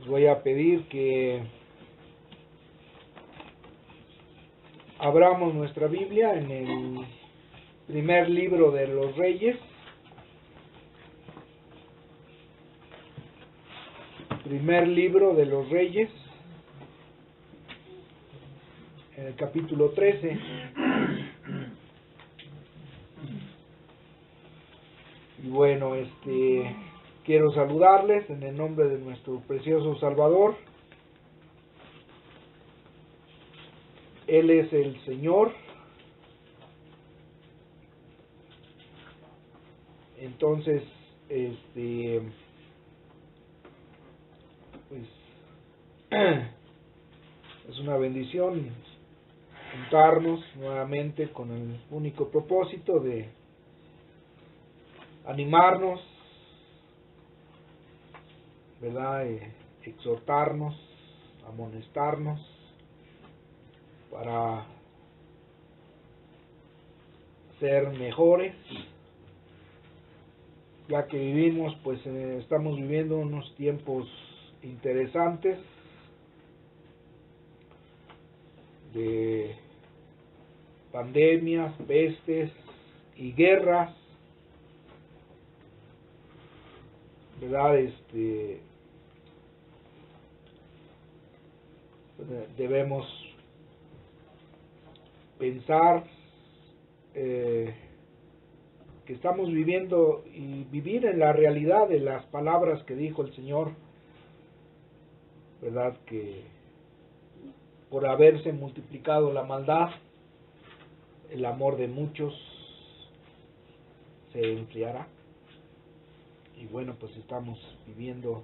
voy a pedir que abramos nuestra Biblia en el primer libro de los Reyes. Primer libro de los Reyes, en el capítulo 13. Y bueno, quiero saludarles en el nombre de nuestro precioso Salvador. Él es el Señor. Entonces, pues es una bendición juntarnos nuevamente con el único propósito de animarnos, ¿verdad? Exhortarnos, amonestarnos para ser mejores, ya que vivimos, pues estamos viviendo unos tiempos interesantes de pandemias, pestes y guerras, ¿verdad? Debemos pensar que estamos viviendo y vivir en la realidad de las palabras que dijo el Señor, ¿verdad? Que por haberse multiplicado la maldad, el amor de muchos se enfriará. Y bueno, pues estamos viviendo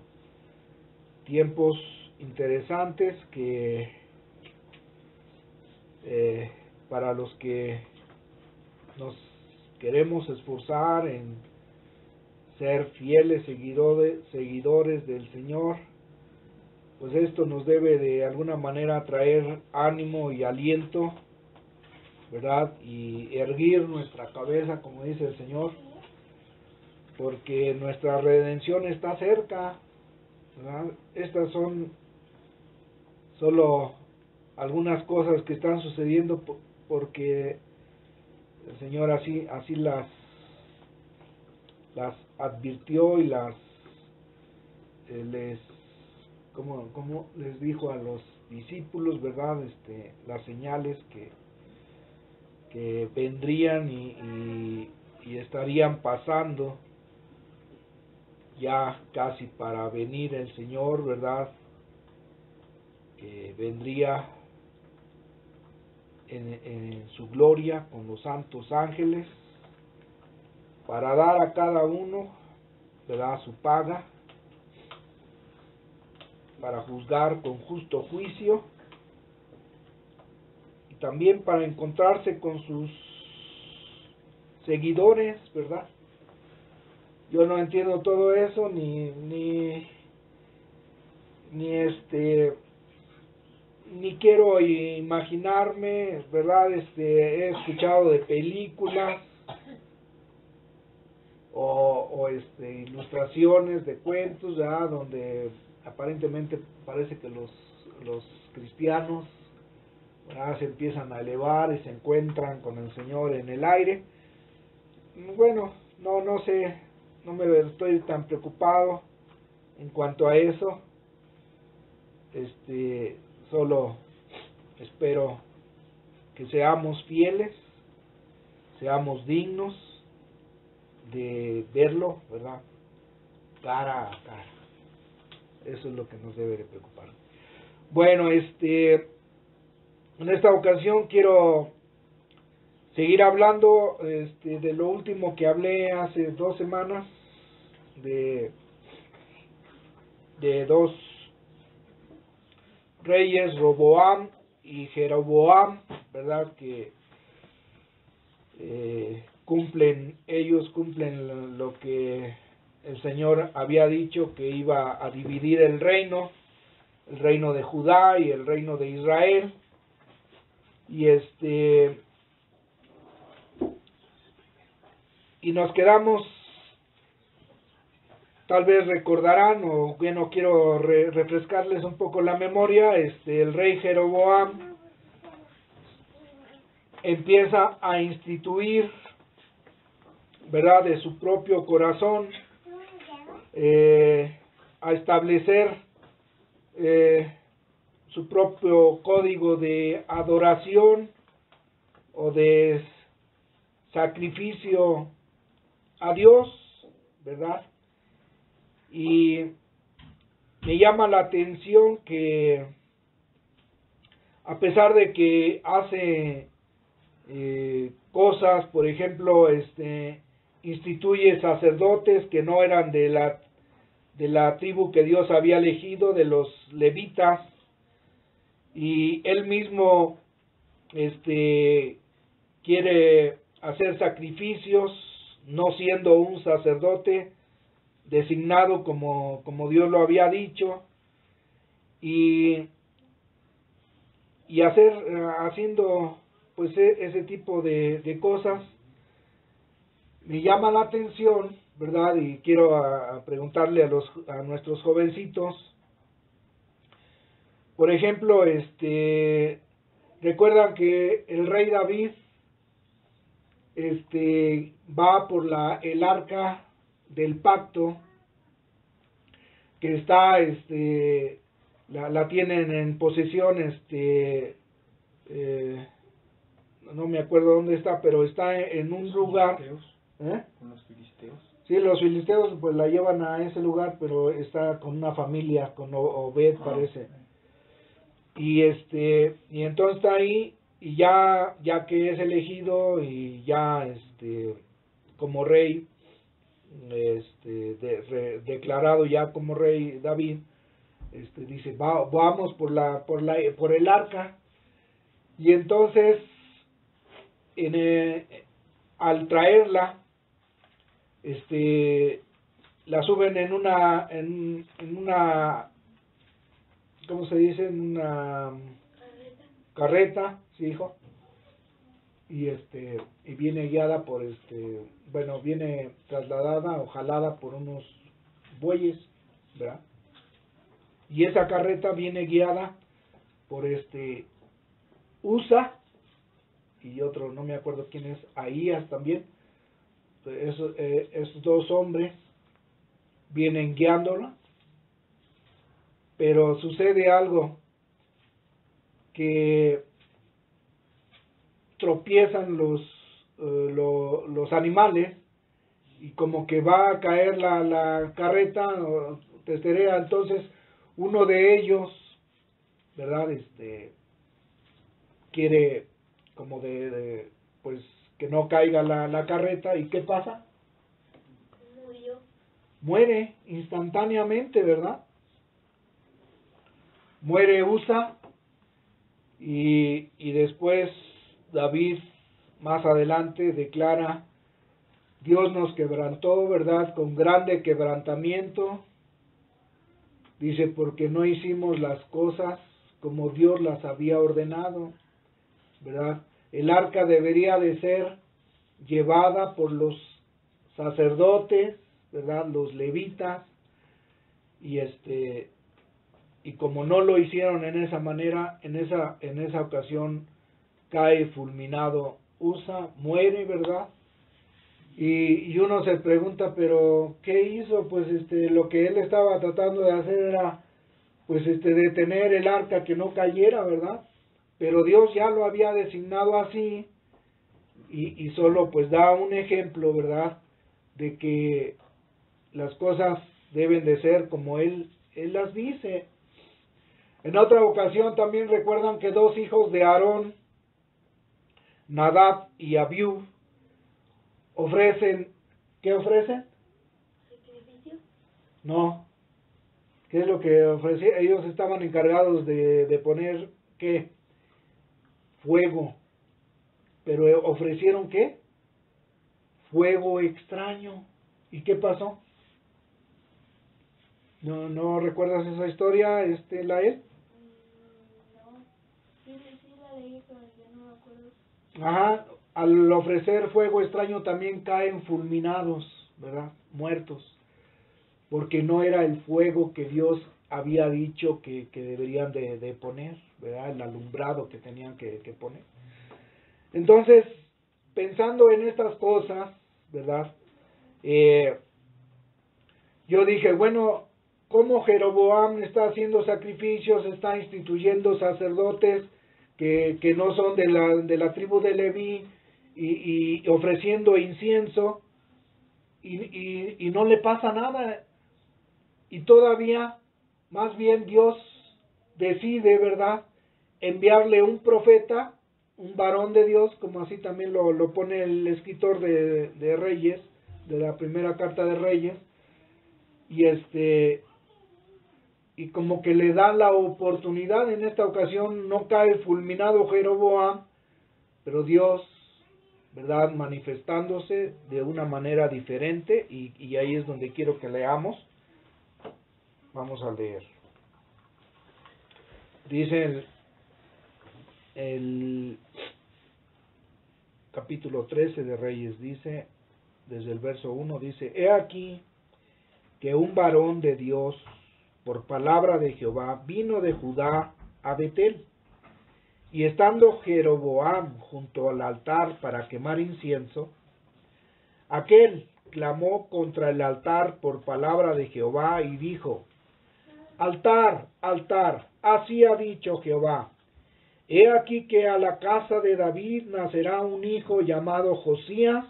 tiempos interesantes que para los que nos queremos esforzar en ser fieles seguidores del Señor, pues esto nos debe de alguna manera traer ánimo y aliento, ¿verdad? Y erguir nuestra cabeza, como dice el Señor, porque nuestra redención está cerca, ¿verdad? Estas son solo algunas cosas que están sucediendo porque el Señor así las advirtió y como les dijo a los discípulos, ¿verdad? Las señales que vendrían y estarían pasando ya casi para venir el Señor, ¿verdad? Que vendría en su gloria con los santos ángeles para dar a cada uno, ¿verdad?, su paga, para juzgar con justo juicio y también para encontrarse con sus seguidores, ¿verdad? Yo no entiendo todo eso, ni quiero imaginarme, ¿verdad? He escuchado de películas o ilustraciones de cuentos, ¿verdad?, donde aparentemente parece que los cristianos, ¿verdad?, se empiezan a elevar y se encuentran con el Señor en el aire. Bueno, no sé, no me estoy tan preocupado en cuanto a eso. Solo espero que seamos fieles, seamos dignos de verlo, ¿verdad?, cara a cara. Eso es lo que nos debe de preocupar. Bueno, en esta ocasión quiero seguir hablando de lo último que hablé hace 2 semanas, de 2 reyes, Roboam y Jeroboam, ¿verdad? Que ellos cumplen lo que el Señor había dicho, que iba a dividir el reino de Judá y el reino de Israel. Y nos quedamos tal vez recordarán, o bueno, quiero refrescarles un poco la memoria, el rey Jeroboam empieza a instituir, ¿verdad?, de su propio corazón, a establecer su propio código de adoración o de sacrificio a Dios, ¿verdad? Y me llama la atención que a pesar de que hace cosas, por ejemplo, instituye sacerdotes que no eran de la tribu que Dios había elegido, de los levitas, y él mismo quiere hacer sacrificios, no siendo un sacerdote designado como Dios lo había dicho, y haciendo pues ese tipo de cosas. Me llama la atención, ¿verdad? Y quiero preguntarle a nuestros jovencitos, por ejemplo, recuerdan que el rey David va por el arca del pacto, que está la tienen en posesión, no me acuerdo dónde está, pero está en un lugar. ¿Con los filisteos? Sí, los filisteos pues la llevan a ese lugar, pero está con una familia, con Obed parece. Y y entonces está ahí, y ya que es elegido y ya como rey, declarado ya como rey David, dice, vamos por el arca. Y entonces al traerla, la suben en una, ¿cómo se dice? En una carreta, sí, hijo. Y y viene guiada por bueno, viene trasladada o jalada por unos bueyes, ¿verdad? Y esa carreta viene guiada por Usa y otro, no me acuerdo quién es, Ahías también. Esos dos hombres vienen guiándola, pero sucede algo, que tropiezan los animales, y como que va a caer la carreta o testerea. Entonces uno de ellos, ¿verdad?, quiere como pues que no caiga la carreta. ¿Y qué pasa? Muere instantáneamente, ¿verdad? Muere Usa, y después David más adelante declara, Dios nos quebrantó, ¿verdad?, con grande quebrantamiento. Dice, porque no hicimos las cosas como Dios las había ordenado, ¿verdad? El arca debería de ser llevada por los sacerdotes, ¿verdad?, los levitas, y como no lo hicieron en esa manera, en esa ocasión cae fulminado Usa, muere, ¿verdad? Y uno se pregunta, pero ¿qué hizo? Pues lo que él estaba tratando de hacer era pues detener el arca, que no cayera, ¿verdad? Pero Dios ya lo había designado así, y solo pues da un ejemplo, ¿verdad?, de que las cosas deben de ser como él las dice. En otra ocasión también recuerdan que dos hijos de Aarón, Nadab y Abiú, ofrecen, ¿qué ofrecen? ¿Sacrificio? No, ¿qué es lo que ofrecían? Ellos estaban encargados de poner, ¿qué? Fuego. Pero ofrecieron, ¿qué? Fuego extraño. ¿Y qué pasó? ¿No recuerdas esa historia, Lael? No. Sí la leí, pero ya no me acuerdo. Ajá, al ofrecer fuego extraño también caen fulminados, ¿verdad? Muertos. porque no era el fuego que Dios había dicho que deberían de poner, ¿verdad? El alumbrado que tenían que poner. Entonces, pensando en estas cosas, ¿verdad? Yo dije, bueno, ¿cómo Jeroboam está haciendo sacrificios, está instituyendo sacerdotes que no son de la tribu de Leví y ofreciendo incienso y no le pasa nada? Y todavía, más bien Dios decide, ¿verdad?, enviarle un profeta, un varón de Dios, como así también lo pone el escritor de Reyes, de la primera carta de Reyes, y como que le da la oportunidad. En esta ocasión no cae fulminado Jeroboam, pero Dios, ¿verdad?, manifestándose de una manera diferente, y ahí es donde quiero que leamos. Vamos a leer. Dice el capítulo 13 de Reyes, dice, desde el verso 1, dice: He aquí que un varón de Dios, por palabra de Jehová, vino de Judá a Betel, y estando Jeroboam junto al altar para quemar incienso, aquel clamó contra el altar por palabra de Jehová y dijo: Altar, altar, así ha dicho Jehová: He aquí que a la casa de David nacerá un hijo llamado Josías,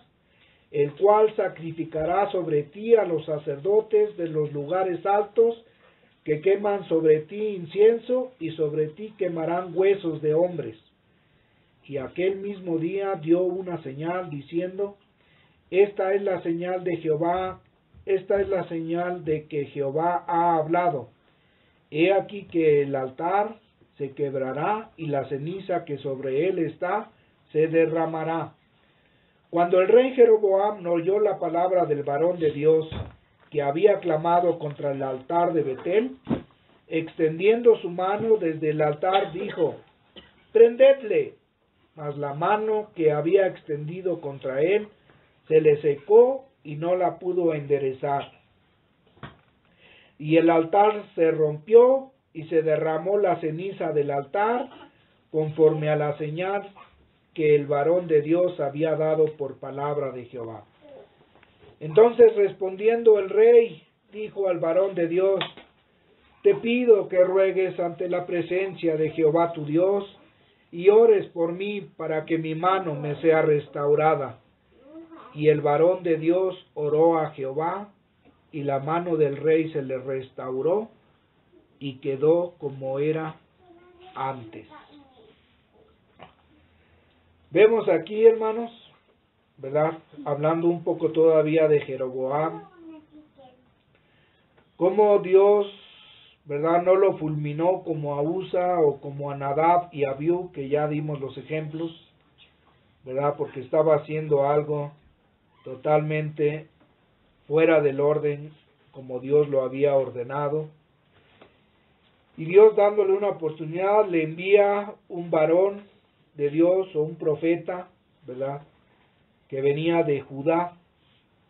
el cual sacrificará sobre ti a los sacerdotes de los lugares altos, que queman sobre ti incienso, y sobre ti quemarán huesos de hombres. Y aquel mismo día dio una señal, diciendo: Esta es la señal de Jehová, esta es la señal de que Jehová ha hablado. He aquí que el altar se quebrará, y la ceniza que sobre él está se derramará. Cuando el rey Jeroboam no oyó la palabra del varón de Dios que había clamado contra el altar de Betel, extendiendo su mano desde el altar, dijo: Prendedle. Mas la mano que había extendido contra él se le secó y no la pudo enderezar. Y el altar se rompió y se derramó la ceniza del altar, conforme a la señal que el varón de Dios había dado por palabra de Jehová. Entonces, respondiendo el rey, dijo al varón de Dios: Te pido que ruegues ante la presencia de Jehová tu Dios, y ores por mí para que mi mano me sea restaurada. Y el varón de Dios oró a Jehová, y la mano del rey se le restauró, y quedó como era antes. Vemos aquí, hermanos, ¿verdad?, hablando un poco todavía de Jeroboam, cómo Dios, ¿verdad?, no lo fulminó como a Usa o como a Nadab y Abiú, que ya dimos los ejemplos, ¿verdad?, porque estaba haciendo algo totalmente fuera del orden como Dios lo había ordenado. Y Dios, dándole una oportunidad, le envía un varón de Dios o un profeta, ¿verdad?, que venía de Judá.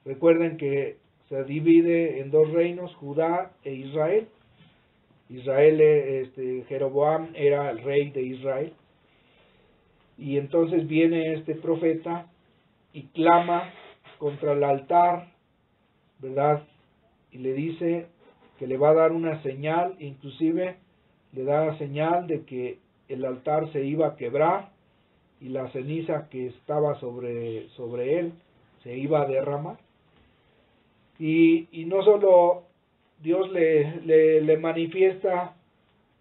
Recuerden que se divide en dos reinos, Judá e Israel. Jeroboam era el rey de Israel. Y entonces viene este profeta y clama contra el altar, ¿verdad?, y le dice que le va a dar una señal, inclusive le da la señal de que el altar se iba a quebrar y la ceniza que estaba sobre él se iba a derramar. Y no solo Dios le manifiesta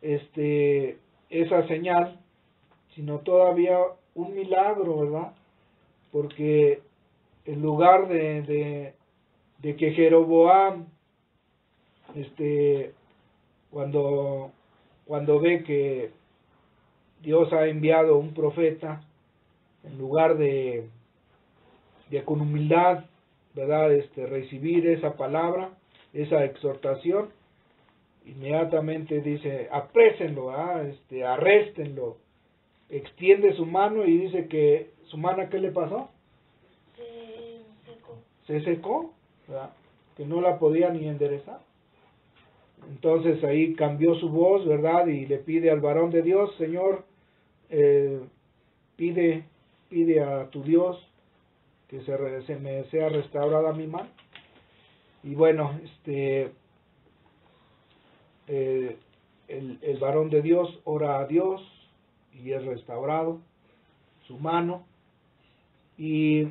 esa señal, sino todavía un milagro, ¿verdad? Porque en lugar de que Jeroboam, cuando ve que Dios ha enviado un profeta, en lugar de con humildad, ¿verdad?, recibir esa palabra, esa exhortación, inmediatamente dice: aprésenlo, arréstenlo. Extiende su mano y dice que su mano, ¿qué le pasó? Se secó. Se secó, ¿verdad? que no la podía ni enderezar. Entonces ahí cambió su voz, ¿verdad? Y le pide al varón de Dios, Señor, pide a tu Dios que se me sea restaurada mi mano. Y bueno, el varón de Dios ora a Dios y es restaurado su mano. Y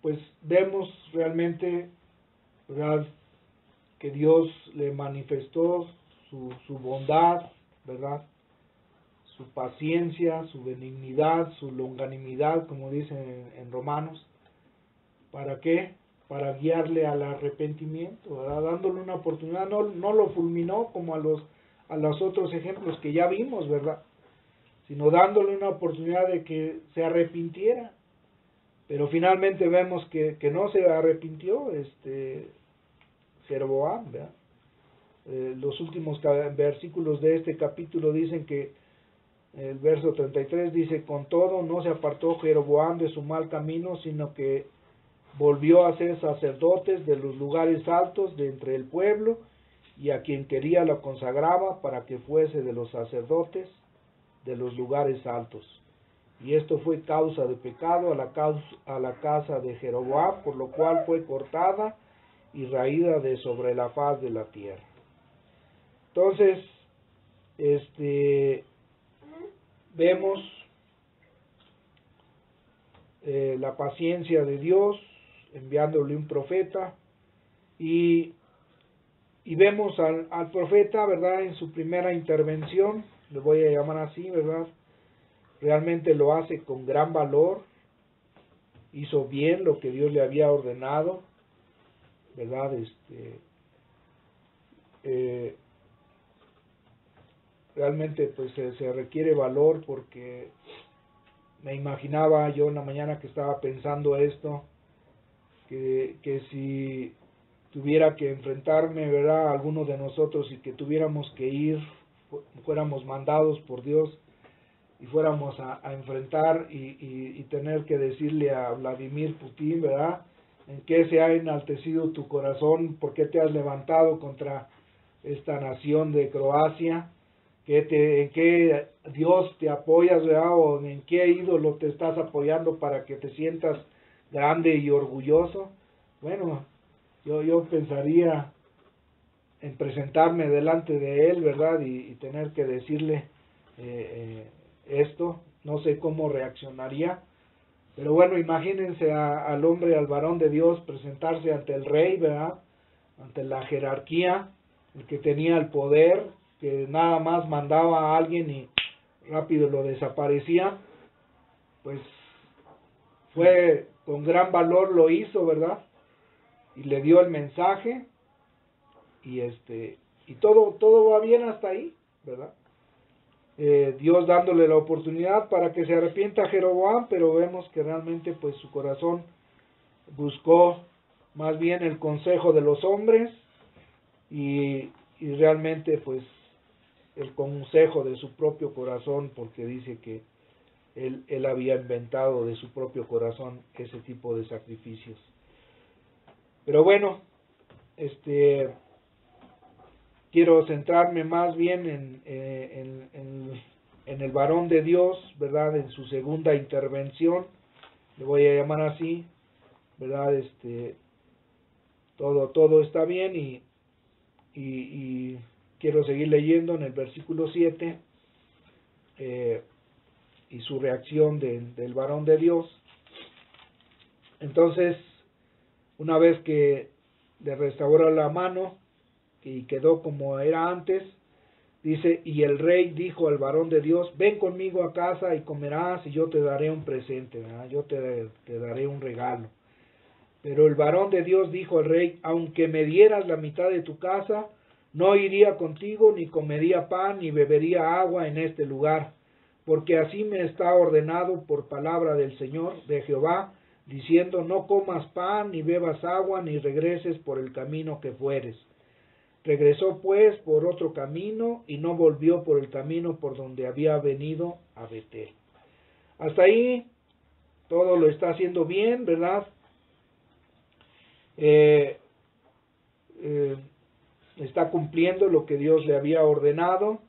pues vemos realmente, ¿verdad?, que Dios le manifestó su bondad, ¿verdad?, su paciencia, su benignidad, su longanimidad, como dicen en Romanos. ¿Para qué? Para guiarle al arrepentimiento, ¿verdad?, dándole una oportunidad. No lo fulminó como a los otros ejemplos que ya vimos, ¿verdad?, sino dándole una oportunidad de que se arrepintiera. Pero finalmente vemos que no se arrepintió Jeroboam, ¿verdad? Los últimos versículos de este capítulo dicen que el verso 33 dice: con todo no se apartó Jeroboam de su mal camino, sino que volvió a ser sacerdotes de los lugares altos de entre el pueblo, y a quien quería lo consagraba para que fuese de los sacerdotes de los lugares altos. Y esto fue causa de pecado a la casa de Jeroboam, por lo cual fue cortada y raída de sobre la faz de la tierra. Entonces, vemos la paciencia de Dios enviándole un profeta, y vemos al profeta, ¿verdad?, en su primera intervención, le voy a llamar así, ¿verdad?, realmente lo hace con gran valor, hizo bien lo que Dios le había ordenado, ¿verdad? Realmente pues se requiere valor, porque me imaginaba yo en la mañana que estaba pensando esto, que si tuviera que enfrentarme, ¿verdad?, a alguno de nosotros, y que tuviéramos que ir, fuéramos mandados por Dios y fuéramos a enfrentar y tener que decirle a Vladimir Putin, ¿verdad?, en qué se ha enaltecido tu corazón, por qué te has levantado contra esta nación de Croacia, en qué Dios te apoyas, ¿verdad?, o en qué ídolo te estás apoyando para que te sientas grande y orgulloso. Bueno, yo pensaría en presentarme delante de él, ¿verdad?, y tener que decirle esto. No sé cómo reaccionaría, pero bueno, imagínense al hombre, al varón de Dios, presentarse ante el rey, ¿verdad?, ante la jerarquía, el que tenía el poder, que nada más mandaba a alguien y rápido lo desaparecía. Pues fue con gran valor, lo hizo, ¿verdad?, y le dio el mensaje, y todo va bien hasta ahí, ¿verdad? Dios dándole la oportunidad para que se arrepienta Jeroboam, pero vemos que realmente pues su corazón buscó más bien el consejo de los hombres, y realmente pues el consejo de su propio corazón, porque dice que él había inventado de su propio corazón ese tipo de sacrificios. Pero bueno, quiero centrarme más bien en el varón de Dios, ¿verdad?, en su segunda intervención, le voy a llamar así, ¿verdad? Todo está bien, y quiero seguir leyendo en el versículo 7, y su reacción del varón de Dios. Entonces, una vez que le restauró la mano y quedó como era antes, dice: y el rey dijo al varón de Dios: ven conmigo a casa y comerás, y yo te daré un presente, ¿verdad?, yo te daré un regalo. Pero el varón de Dios dijo al rey: aunque me dieras la mitad de tu casa, no iría contigo, ni comería pan, ni bebería agua en este lugar, porque así me está ordenado por palabra del Señor, de Jehová, diciendo: no comas pan, ni bebas agua, ni regreses por el camino que fueres. Regresó pues por otro camino, y no volvió por el camino por donde había venido a Betel. Hasta ahí todo lo está haciendo bien, ¿verdad? está cumpliendo lo que Dios le había ordenado.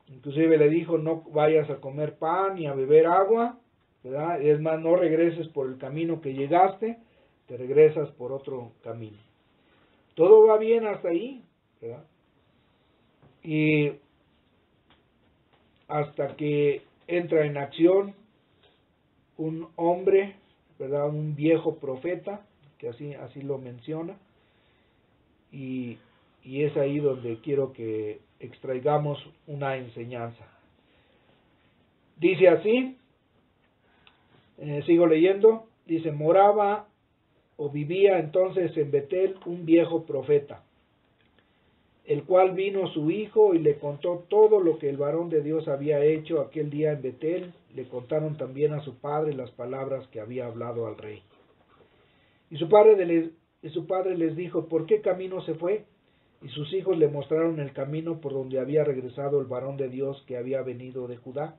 Inclusive le dijo, no vayas a comer pan ni a beber agua, ¿verdad? Es más, no regreses por el camino que llegaste, te regresas por otro camino. Todo va bien hasta ahí, ¿verdad? Y hasta que entra en acción un hombre, ¿verdad? Un viejo profeta, que así lo menciona, y es ahí donde quiero que extraigamos una enseñanza. Dice así, sigo leyendo, dice, moraba o vivía entonces en Betel un viejo profeta, el cual vino su hijo y le contó todo lo que el varón de Dios había hecho aquel día en Betel. Le contaron también a su padre las palabras que había hablado al rey. Y su padre les dijo, ¿por qué camino se fue? Y sus hijos le mostraron el camino por donde había regresado el varón de Dios que había venido de Judá.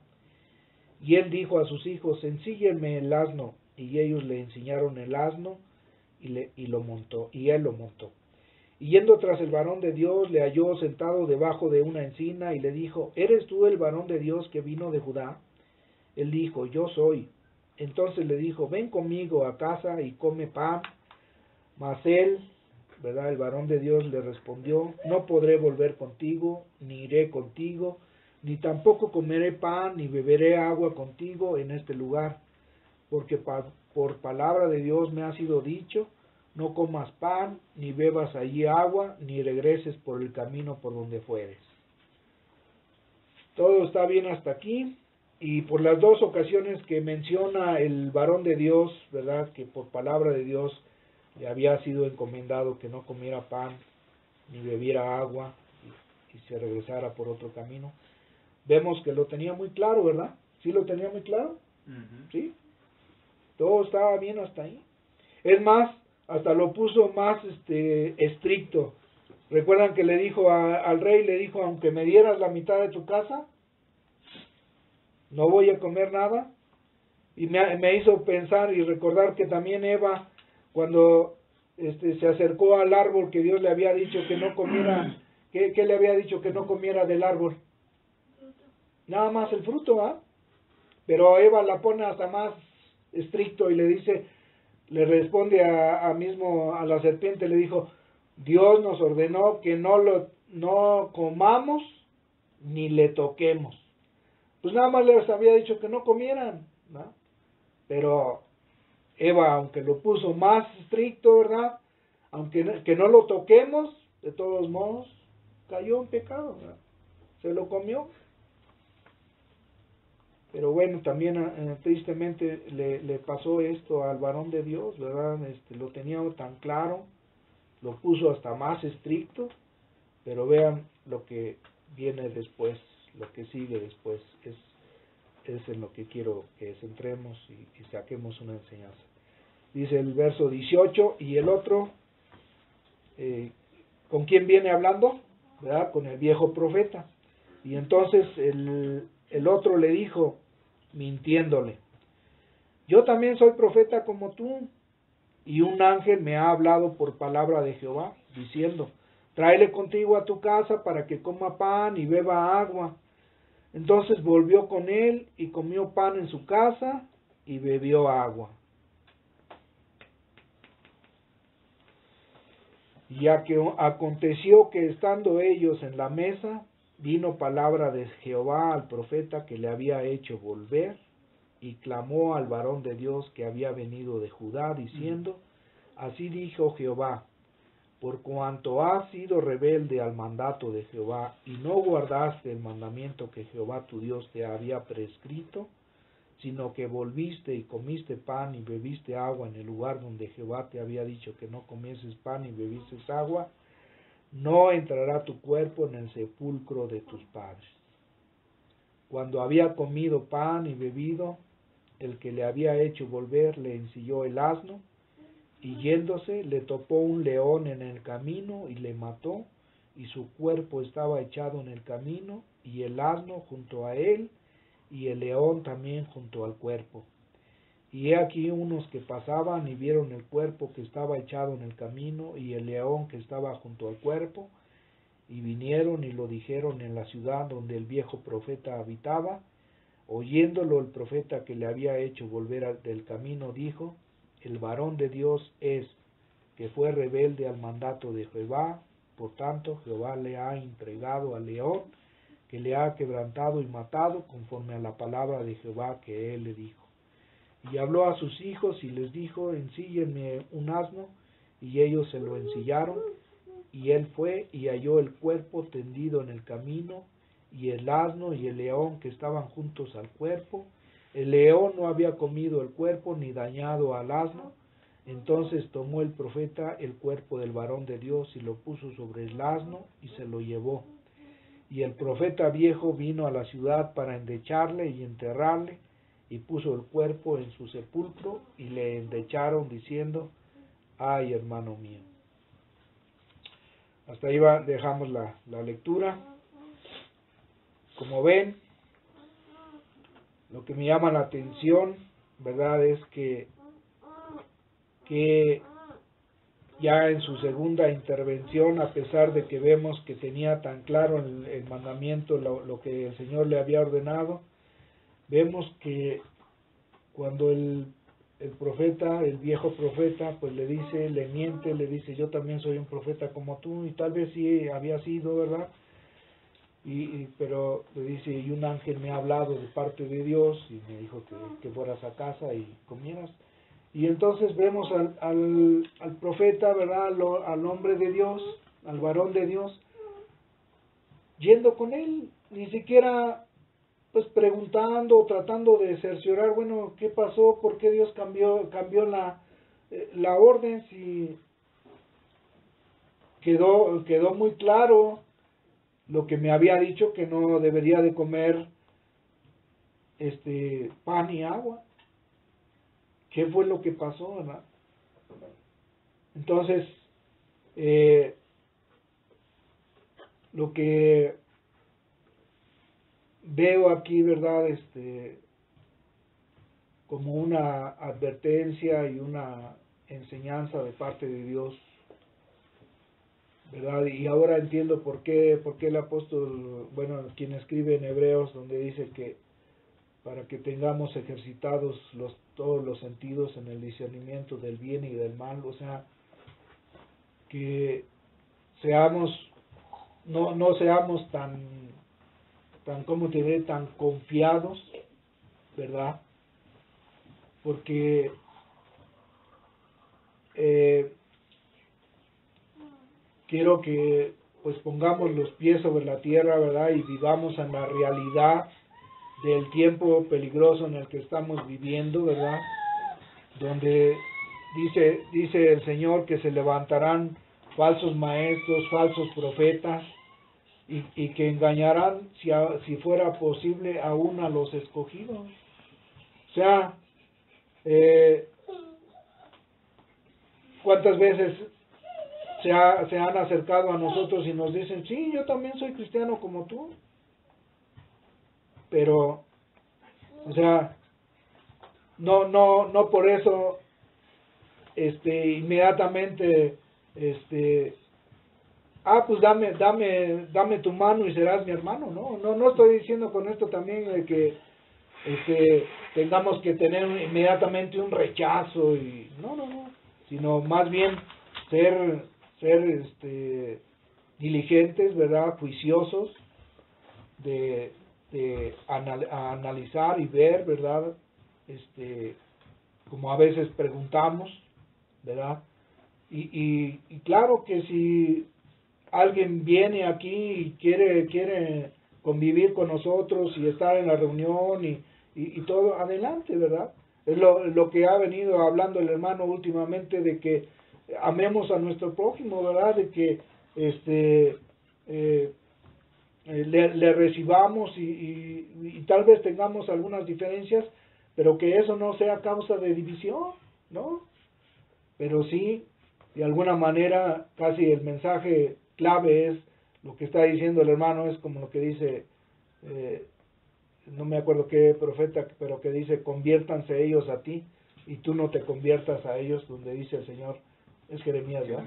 Y él dijo a sus hijos, ensíllenme el asno. Y ellos le enseñaron el asno y él lo montó. Y yendo tras el varón de Dios, le halló sentado debajo de una encina y le dijo, ¿eres tú el varón de Dios que vino de Judá? Él dijo, yo soy. Entonces le dijo, ven conmigo a casa y come pan. Mas él, ¿verdad? El varón de Dios le respondió, no podré volver contigo, ni iré contigo, ni tampoco comeré pan, ni beberé agua contigo en este lugar, porque por palabra de Dios me ha sido dicho, no comas pan, ni bebas allí agua, ni regreses por el camino por donde fueres. Todo está bien hasta aquí, y por las dos ocasiones que menciona el varón de Dios, ¿verdad? Que por palabra de Dios le había sido encomendado que no comiera pan, ni bebiera agua, y se regresara por otro camino. Vemos que lo tenía muy claro, ¿verdad? ¿Sí lo tenía muy claro? ¿Sí? Todo estaba bien hasta ahí. Es más, hasta lo puso más estricto. ¿Recuerdan que le dijo al rey, le dijo, aunque me dieras la mitad de tu casa, no voy a comer nada? Y me hizo pensar y recordar que también Eva, cuando se acercó al árbol que Dios le había dicho que no comiera, ¿qué le había dicho que no comiera del árbol? Nada más el fruto, ¿ah? Pero Eva la pone hasta más estricto y le dice, le responde a la serpiente, le dijo, Dios nos ordenó que no comamos ni le toquemos. Pues nada más les había dicho que no comieran, ¿no? Pero Eva, aunque lo puso más estricto, ¿verdad? Aunque que no lo toquemos, de todos modos, cayó en pecado, ¿verdad? Se lo comió. Pero bueno, también tristemente le pasó esto al varón de Dios, ¿verdad? Lo tenía tan claro, lo puso hasta más estricto, pero vean lo que viene después, lo que sigue después, es en lo que quiero que centremos y saquemos una enseñanza. Dice el verso 18, y el otro, ¿con quién viene hablando? ¿Verdad? Con el viejo profeta. Y entonces el otro le dijo, mintiéndole, yo también soy profeta como tú, y un ángel me ha hablado por palabra de Jehová, diciendo, tráele contigo a tu casa para que coma pan y beba agua. Entonces volvió con él y comió pan en su casa y bebió agua. Ya que aconteció que estando ellos en la mesa, vino palabra de Jehová al profeta que le había hecho volver, y clamó al varón de Dios que había venido de Judá, diciendo, así dijo Jehová, por cuanto has sido rebelde al mandato de Jehová, y no guardaste el mandamiento que Jehová tu Dios te había prescrito, sino que volviste y comiste pan y bebiste agua en el lugar donde Jehová te había dicho que no comieses pan y bebieses agua, no entrará tu cuerpo en el sepulcro de tus padres. Cuando había comido pan y bebido, el que le había hecho volver le ensilló el asno, y yéndose le topó un león en el camino y le mató, y su cuerpo estaba echado en el camino, y el asno junto a él, y el león también junto al cuerpo. Y he aquí unos que pasaban y vieron el cuerpo que estaba echado en el camino y el león que estaba junto al cuerpo, y vinieron y lo dijeron en la ciudad donde el viejo profeta habitaba. Oyéndolo el profeta que le había hecho volver del camino, dijo: el varón de Dios es, que fue rebelde al mandato de Jehová. Por tanto, Jehová le ha entregado al león, que le ha quebrantado y matado, conforme a la palabra de Jehová que él le dijo. Y habló a sus hijos y les dijo: ensíllenme un asno. Y ellos se lo ensillaron. Y él fue y halló el cuerpo tendido en el camino, y el asno y el león que estaban juntos al cuerpo. El león no había comido el cuerpo ni dañado al asno. Entonces tomó el profeta el cuerpo del varón de Dios y lo puso sobre el asno y se lo llevó. Y el profeta viejo vino a la ciudad para endecharle y enterrarle, y puso el cuerpo en su sepulcro, y le endecharon diciendo: ay, hermano mío. Hasta ahí dejamos la lectura. Como ven, lo que me llama la atención, ¿verdad?, es que ya en su segunda intervención, a pesar de que vemos que tenía tan claro el mandamiento, lo que el Señor le había ordenado, vemos que cuando el profeta, el viejo profeta, pues le miente, le dice: yo también soy un profeta como tú, y tal vez sí había sido, ¿verdad? Pero le dice: y un ángel me ha hablado de parte de Dios, y me dijo que fueras a casa y comieras. Y entonces vemos al profeta, ¿verdad?, al hombre de Dios, al varón de Dios, yendo con él, ni siquiera pues preguntando o tratando de cerciorar, bueno, ¿qué pasó? ¿Por qué Dios cambió la orden? Si quedó muy claro lo que me había dicho, que no debería de comer pan y agua. ¿Qué fue lo que pasó, verdad? Entonces, lo que veo aquí, ¿verdad?, como una advertencia y una enseñanza de parte de Dios, ¿verdad? Y ahora entiendo por qué el apóstol, bueno, quien escribe en Hebreos, donde dice que para que tengamos ejercitados todos los sentidos en el discernimiento del bien y del mal, o sea, que seamos, no seamos tan, ¿cómo te diré?, tan confiados, ¿verdad? Porque quiero que pues pongamos los pies sobre la tierra, ¿verdad?, y vivamos en la realidad del tiempo peligroso en el que estamos viviendo, ¿verdad?, donde dice el Señor que se levantarán falsos maestros, falsos profetas, y que engañarán, si fuera posible, aún a los escogidos. O sea, ¿cuántas veces se han acercado a nosotros y nos dicen: sí, yo también soy cristiano como tú? Pero, o sea, no por eso inmediatamente pues dame tu mano y serás mi hermano. No estoy diciendo con esto también de que tengamos que tener inmediatamente un rechazo, y no, sino más bien ser diligentes, ¿verdad?, juiciosos de analizar y ver, ¿verdad?, como a veces preguntamos, ¿verdad? Y claro que si alguien viene aquí y quiere convivir con nosotros y estar en la reunión y todo, adelante, ¿verdad? Es lo que ha venido hablando el hermano últimamente, de que amemos a nuestro prójimo, ¿verdad? De que le recibamos y tal vez tengamos algunas diferencias, pero que eso no sea causa de división, ¿no? Pero sí, de alguna manera, casi el mensaje clave es lo que está diciendo el hermano, es como lo que dice, no me acuerdo qué profeta, pero que dice: conviértanse ellos a ti. y tú no te conviertas a ellos, donde dice el Señor, es Jeremías, ¿verdad?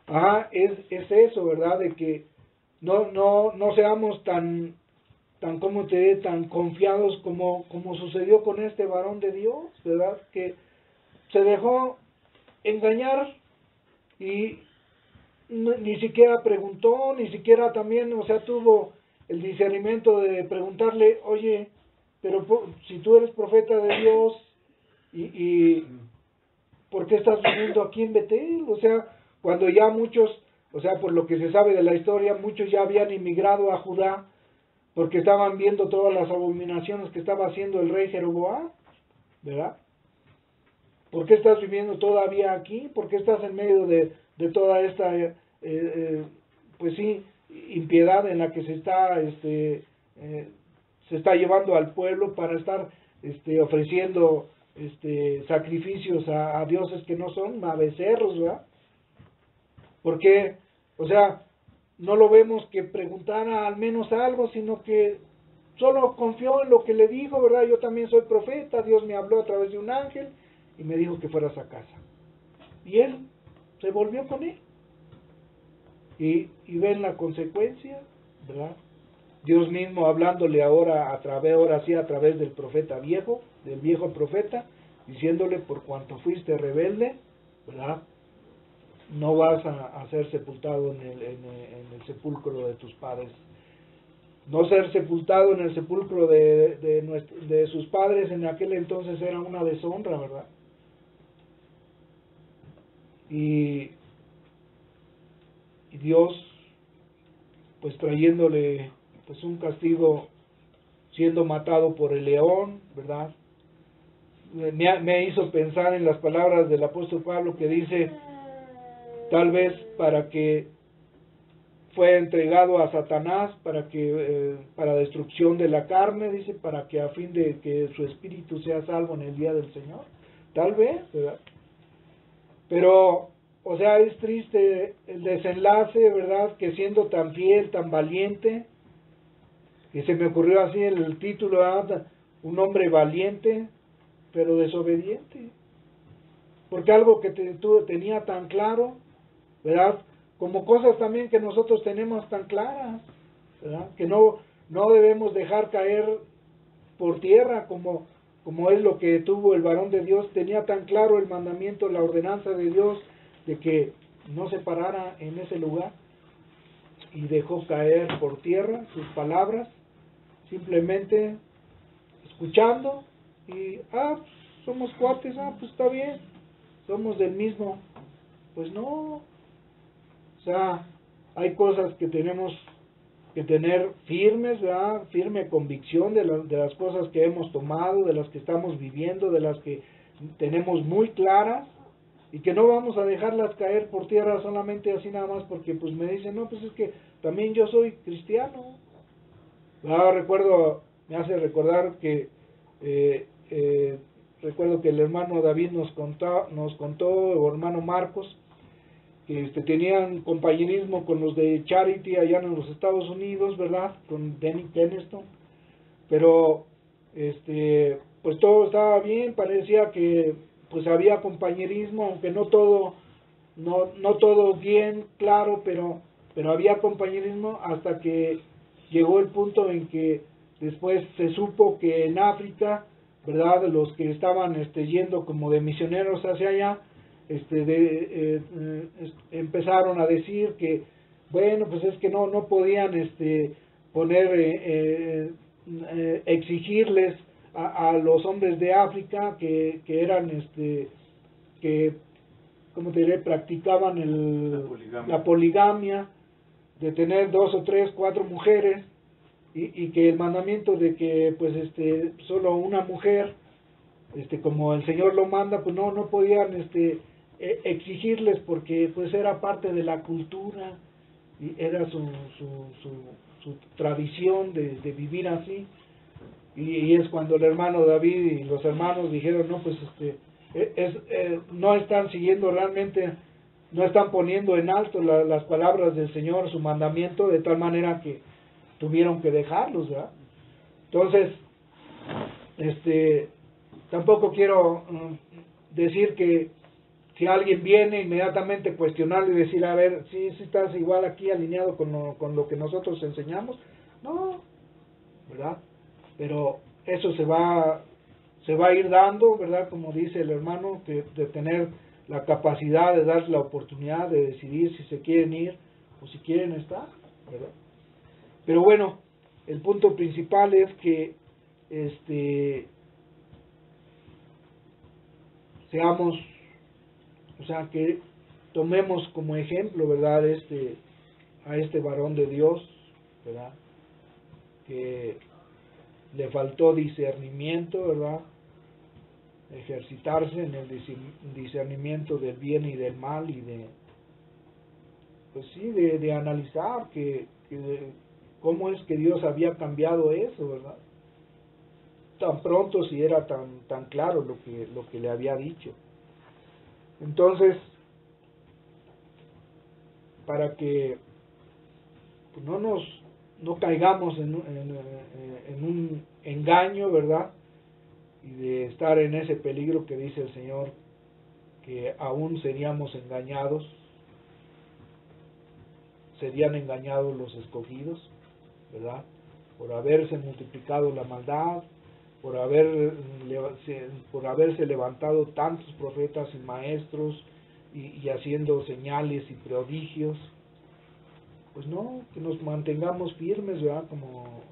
Ajá, es eso, ¿verdad? De que no seamos tan como te diré, tan confiados como sucedió con este varón de Dios, ¿verdad? Que se dejó engañar y ni siquiera preguntó, ni siquiera también, o sea, tuvo el discernimiento de preguntarle, oye, pero si tú eres profeta de Dios, y ¿por qué estás viviendo aquí en Betel? O sea, cuando ya muchos, o sea, por lo que se sabe de la historia, muchos ya habían inmigrado a Judá, porque estaban viendo todas las abominaciones que estaba haciendo el rey Jeroboam, ¿verdad? ¿Por qué estás viviendo todavía aquí? ¿Por qué estás en medio de toda esta, pues sí, impiedad en la que se está llevando al pueblo para estar ofreciendo sacrificios a dioses que no son, a becerros, ¿verdad? Porque, o sea, no lo vemos que preguntara al menos algo, sino que solo confió en lo que le dijo, ¿verdad? Yo también soy profeta, Dios me habló a través de un ángel y me dijo que fueras a casa. Y él se volvió con él. Y ven la consecuencia, ¿verdad? Dios mismo hablándole ahora a través del profeta viejo, del viejo profeta, diciéndole, por cuanto fuiste rebelde, ¿verdad? No vas a ser sepultado en el sepulcro de tus padres. No ser sepultado en el sepulcro de sus padres en aquel entonces era una deshonra, ¿verdad? Y Dios, pues trayéndole pues un castigo, siendo matado por el león, ¿verdad? Me hizo pensar en las palabras del apóstol Pablo que dice, tal vez para que fue entregado a Satanás para destrucción de la carne, dice, para que a fin de que su espíritu sea salvo en el día del Señor, tal vez, ¿verdad? Pero, o sea, es triste el desenlace, ¿verdad? Que siendo tan fiel, tan valiente, que se me ocurrió así el título, ¿verdad? Un hombre valiente, pero desobediente. Porque algo que tenía tan claro, ¿verdad? Como cosas también que nosotros tenemos tan claras, ¿verdad? Que no debemos dejar caer por tierra como es lo que tuvo el varón de Dios. Tenía tan claro el mandamiento, la ordenanza de Dios, de que no se parara en ese lugar y dejó caer por tierra sus palabras, simplemente escuchando y, somos cuates, pues está bien, somos del mismo. Pues no, o sea, hay cosas que tenemos que tener firmes, ¿verdad? Firme convicción de las cosas que hemos tomado, de las que estamos viviendo, de las que tenemos muy claras, y que no vamos a dejarlas caer por tierra solamente así nada más porque pues me dicen, no, pues es que también yo soy cristiano. Me hace recordar que recuerdo que el hermano David nos contó, o hermano Marcos, que tenían compañerismo con los de Charity allá en los Estados Unidos, ¿verdad? Con Denny Keneston, pero pues todo estaba bien, parecía que pues había compañerismo, aunque no todo bien claro, pero había compañerismo, hasta que llegó el punto en que después se supo que en África, ¿verdad?, los que estaban yendo como de misioneros hacia allá, empezaron a decir que, bueno, pues es que no podían exigirles a los hombres de África que eran, que, ¿cómo te diré?, practicaban la poligamia, de tener 2 o 3, 4 mujeres, y que el mandamiento de que pues solo una mujer, como el Señor lo manda, pues no podían exigirles, porque pues era parte de la cultura y era su tradición de vivir así. Y es cuando el hermano David y los hermanos dijeron, no, pues no están siguiendo realmente, no están poniendo en alto las palabras del Señor, su mandamiento, de tal manera que tuvieron que dejarlos, ¿verdad? Entonces, tampoco quiero decir que si alguien viene inmediatamente cuestionarle y decir, a ver, si estás igual aquí alineado con lo que nosotros enseñamos. No, ¿verdad? Pero eso se va a ir dando, ¿verdad? Como dice el hermano, que de tener la capacidad de dar la oportunidad de decidir si se quieren ir o si quieren estar, ¿verdad? Pero bueno, el punto principal es que seamos, o sea, que tomemos como ejemplo, ¿verdad? A este varón de Dios, ¿verdad? Que le faltó discernimiento, ¿verdad? Ejercitarse en el discernimiento del bien y del mal y pues sí, de analizar cómo es que Dios había cambiado eso, ¿verdad? Tan pronto, si era tan claro lo que le había dicho. Entonces, para que pues, no caigamos en un engaño, ¿verdad? Y de estar en ese peligro que dice el Señor, que aún seríamos engañados, serían engañados los escogidos, ¿verdad? Por haberse multiplicado la maldad, por haberse levantado tantos profetas y maestros y haciendo señales y prodigios. Pues no, que nos mantengamos firmes, ¿verdad? Como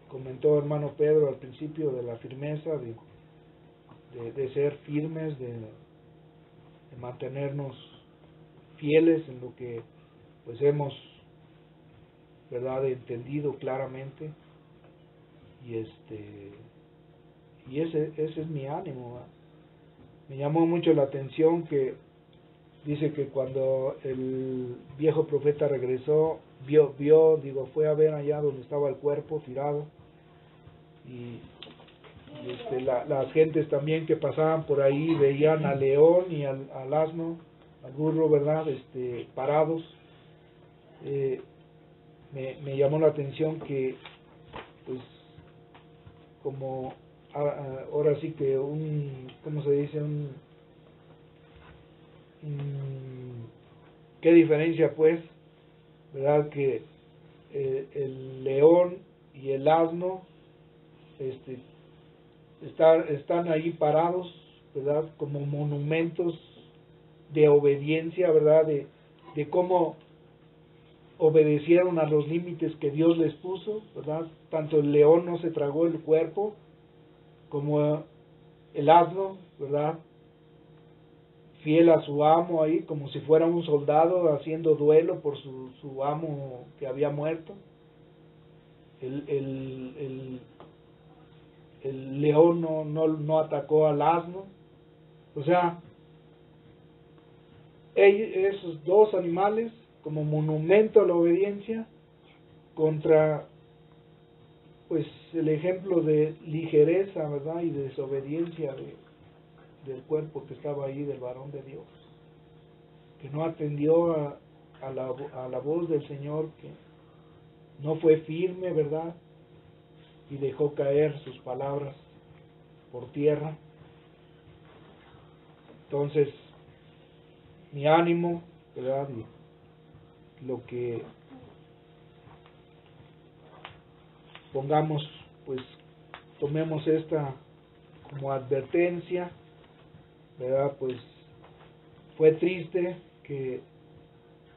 comentó hermano Pedro al principio, de la firmeza, de ser firmes, de mantenernos fieles en lo que pues hemos, ¿verdad?, entendido claramente. Y ese es mi ánimo, ¿verdad? Me llamó mucho la atención que dice que cuando el viejo profeta regresó, fue a ver allá donde estaba el cuerpo tirado, y las gentes también que pasaban por ahí veían al león y al asno, al burro, ¿verdad?, parados. Me llamó la atención que, pues, como ahora sí que ¿cómo se dice? ¿Qué diferencia, pues, verdad? Que el león y el asno están ahí parados, ¿verdad? Como monumentos de obediencia, ¿verdad? De cómo obedecieron a los límites que Dios les puso, ¿verdad? Tanto el león no se tragó el cuerpo como el asno, ¿verdad? Fiel a su amo ahí, como si fuera un soldado haciendo duelo por su amo que había muerto. El león no atacó al asno. O sea, esos dos animales como monumento a la obediencia contra pues el ejemplo de ligereza, ¿verdad?, y de desobediencia del cuerpo que estaba ahí, del varón de Dios, que no atendió a la voz del Señor, que no fue firme, ¿verdad?, y dejó caer sus palabras por tierra. Entonces, mi ánimo, ¿verdad?, y lo que pongamos, pues tomemos esta como advertencia, ¿verdad? Pues fue triste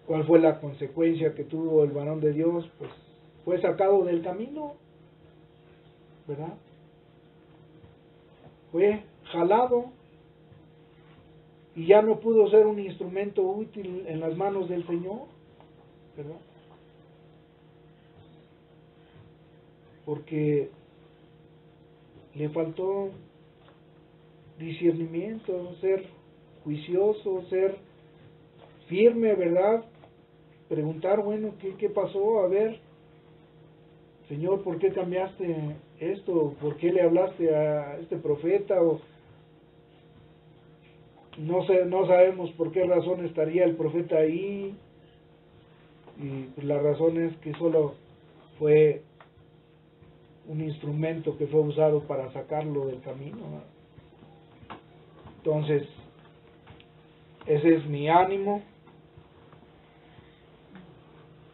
¿cuál fue la consecuencia que tuvo el varón de Dios? Pues fue sacado del camino, ¿verdad? Fue jalado y ya no pudo ser un instrumento útil en las manos del Señor, ¿verdad? Porque le faltó discernimiento, ser juicioso, ser firme, ¿verdad? Preguntar, bueno, ¿qué pasó? A ver, Señor, ¿por qué cambiaste esto? ¿Por qué le hablaste a este profeta? O no sabemos por qué razón estaría el profeta ahí. Y pues la razón es que solo fue un instrumento que fue usado para sacarlo del camino, ¿no? Entonces, ese es mi ánimo.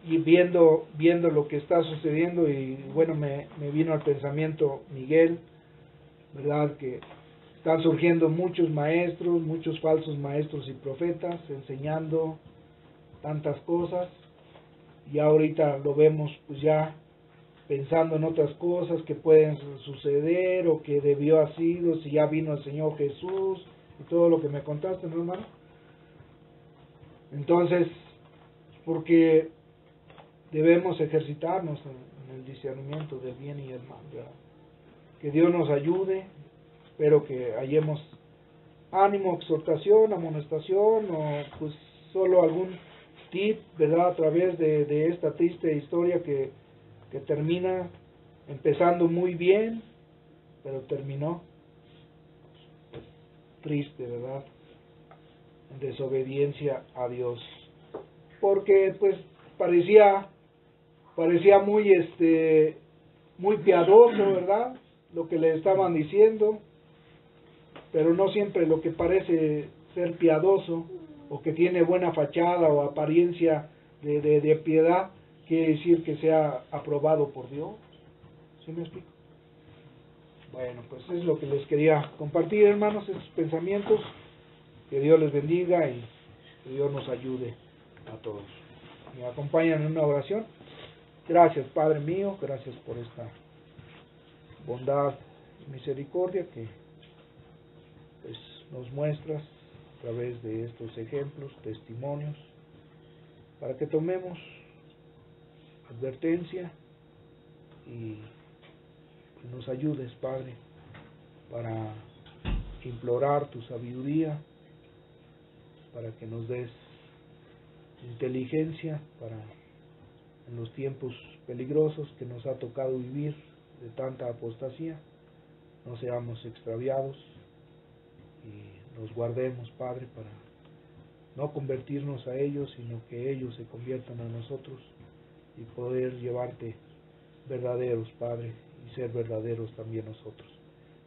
Y viendo lo que está sucediendo, y bueno, me vino al pensamiento Miguel, ¿verdad? Que están surgiendo muchos maestros, muchos falsos maestros y profetas, enseñando tantas cosas, y ahorita lo vemos pues ya pensando en otras cosas que pueden suceder, o que debió haber sido, si ya vino el Señor Jesús, y todo lo que me contaste, ¿no, hermano? Entonces, porque debemos ejercitarnos en el discernimiento del bien y el mal, ¿verdad? Que Dios nos ayude. Espero que hallemos ánimo, exhortación, amonestación, o pues solo algún tip, ¿verdad? A través de esta triste historia que termina empezando muy bien, pero terminó triste, ¿verdad? En desobediencia a Dios. Porque pues parecía muy piadoso, ¿verdad? Lo que le estaban diciendo, pero no siempre lo que parece ser piadoso, o que tiene buena fachada o apariencia de piedad, quiere decir que sea aprobado por Dios. ¿Sí me explico? Bueno, pues es lo que les quería compartir, hermanos, estos pensamientos. Que Dios les bendiga y que Dios nos ayude a todos. ¿Me acompañan en una oración? Gracias, Padre mío, gracias por esta bondad y misericordia que pues, nos muestras a través de estos ejemplos, testimonios, para que tomemos advertencia y que nos ayudes, Padre, para implorar tu sabiduría, para que nos des inteligencia para en los tiempos peligrosos que nos ha tocado vivir de tanta apostasía, no seamos extraviados y nos guardemos, Padre, para no convertirnos a ellos, sino que ellos se conviertan a nosotros y poder llevarte verdaderos, Padre, y ser verdaderos también nosotros.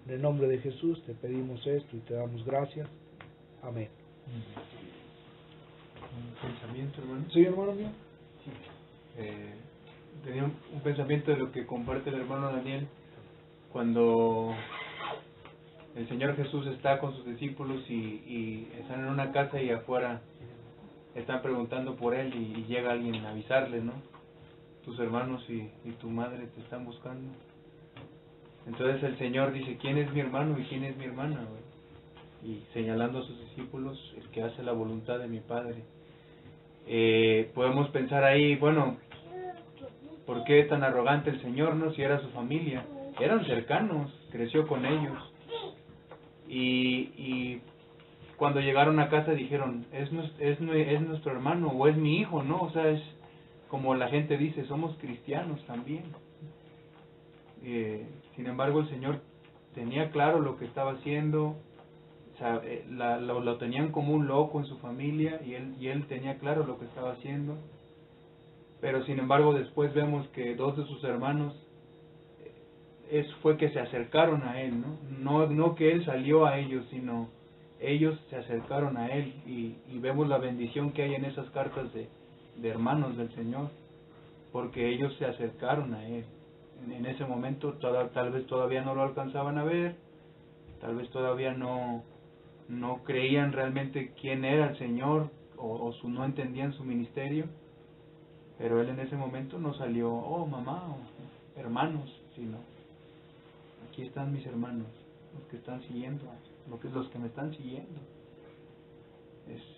En el nombre de Jesús te pedimos esto y te damos gracias. Amén. Un pensamiento, hermano. ¿Sí, hermano mío? Sí. Tenía un pensamiento de lo que comparte el hermano Daniel cuando el Señor Jesús está con sus discípulos y están en una casa y afuera están preguntando por él y llega alguien a avisarle, ¿no? Tus hermanos y tu madre te están buscando. Entonces el Señor dice, ¿quién es mi hermano y quién es mi hermana, güey? Y señalando a sus discípulos, el que hace la voluntad de mi Padre. Podemos pensar ahí, bueno, ¿por qué tan arrogante el Señor, no? Si era su familia, eran cercanos, creció con ellos. Y cuando llegaron a casa dijeron, es nuestro hermano o es mi hijo, ¿no? O sea, es como la gente dice, somos cristianos también. Sin embargo, el Señor tenía claro lo que estaba haciendo. O sea, lo tenían como un loco en su familia y él tenía claro lo que estaba haciendo. Pero sin embargo después vemos que dos de sus hermanos fue que se acercaron a él, no que él salió a ellos, sino ellos se acercaron a él y vemos la bendición que hay en esas cartas de hermanos del Señor, porque ellos se acercaron a él. En ese momento tal vez todavía no lo alcanzaban a ver, tal vez todavía no creían realmente quién era el Señor o no entendían su ministerio, pero él en ese momento no salió, oh mamá o hermanos, sino aquí están mis hermanos, los que están siguiendo, los que me están siguiendo.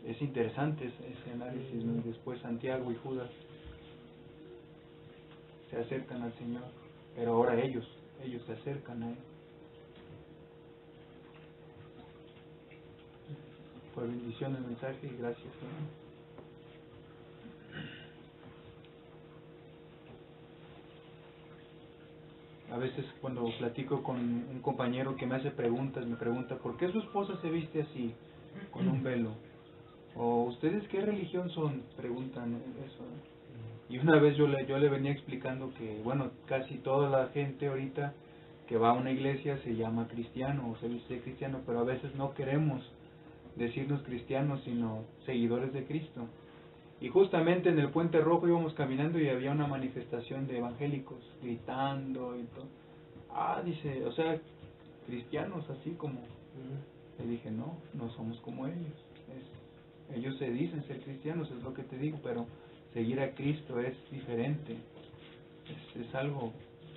Es interesante ese análisis, ¿no? Después Santiago y Judas se acercan al Señor, pero ahora ellos se acercan a él. Por bendición el mensaje y gracias, hermano. A veces cuando platico con un compañero que me hace preguntas, me pregunta, ¿por qué su esposa se viste así, con un velo? O ¿ustedes qué religión son? Preguntan eso. Y una vez yo le venía explicando que, bueno, casi toda la gente ahorita que va a una iglesia se llama cristiano o se dice cristiano, pero a veces no queremos decirnos cristianos, sino seguidores de Cristo. Y justamente en el Puente Rojo íbamos caminando y había una manifestación de evangélicos gritando y todo. Dice, o sea, cristianos así como. Le dije, no somos como ellos. Ellos se dicen ser cristianos, es lo que te digo, pero seguir a Cristo es diferente. Es algo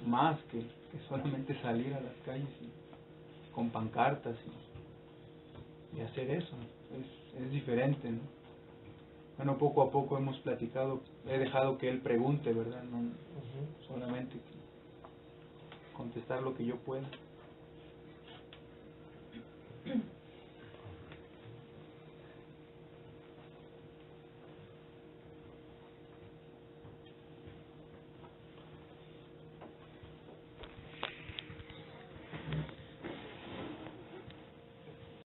más que solamente salir a las calles con pancartas y hacer eso. Es diferente, ¿no? Bueno, poco a poco hemos platicado, he dejado que él pregunte, ¿verdad? No solamente contestar lo que yo pueda.